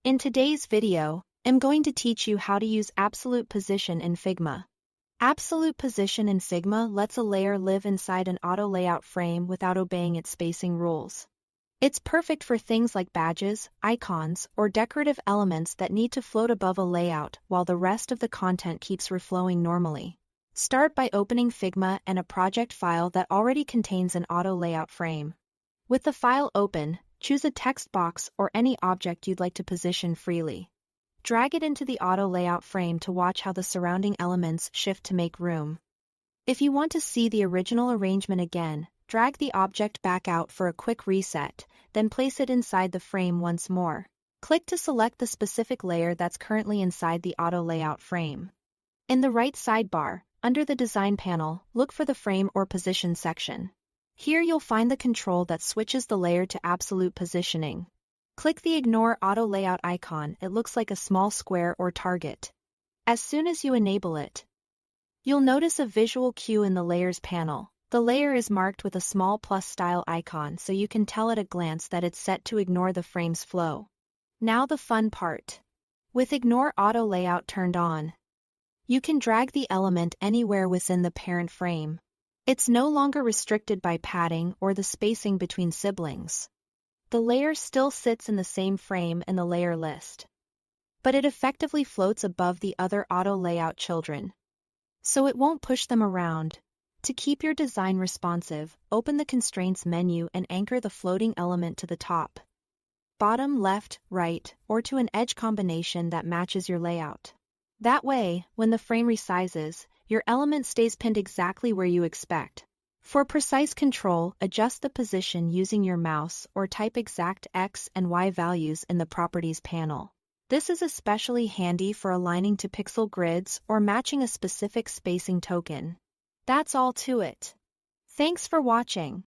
In today's video, I'm going to teach you how to use Absolute Position in Figma. Absolute Position in Figma lets a layer live inside an auto layout frame without obeying its spacing rules. It's perfect for things like badges, icons, or decorative elements that need to float above a layout while the rest of the content keeps reflowing normally. Start by opening Figma and a project file that already contains an auto layout frame. With the file open, choose a text box or any object you'd like to position freely. Drag it into the auto layout frame to watch how the surrounding elements shift to make room. If you want to see the original arrangement again, drag the object back out for a quick reset, then place it inside the frame once more. Click to select the specific layer that's currently inside the auto layout frame. In the right sidebar, under the Design panel, look for the Frame or Position section. Here you'll find the control that switches the layer to absolute positioning. Click the Ignore Auto Layout icon. It looks like a small square or target. As soon as you enable it, you'll notice a visual cue in the Layers panel. The layer is marked with a small plus style icon so you can tell at a glance that it's set to ignore the frame's flow. Now the fun part. With Ignore Auto Layout turned on, you can drag the element anywhere within the parent frame. It's no longer restricted by padding or the spacing between siblings. The layer still sits in the same frame in the layer list, but it effectively floats above the other auto layout children, so it won't push them around. To keep your design responsive, open the Constraints menu and anchor the floating element to the top, bottom, left, right, or to an edge combination that matches your layout. That way, when the frame resizes, your element stays pinned exactly where you expect. For precise control, adjust the position using your mouse or type exact X and Y values in the Properties panel. This is especially handy for aligning to pixel grids or matching a specific spacing token. That's all to it. Thanks for watching.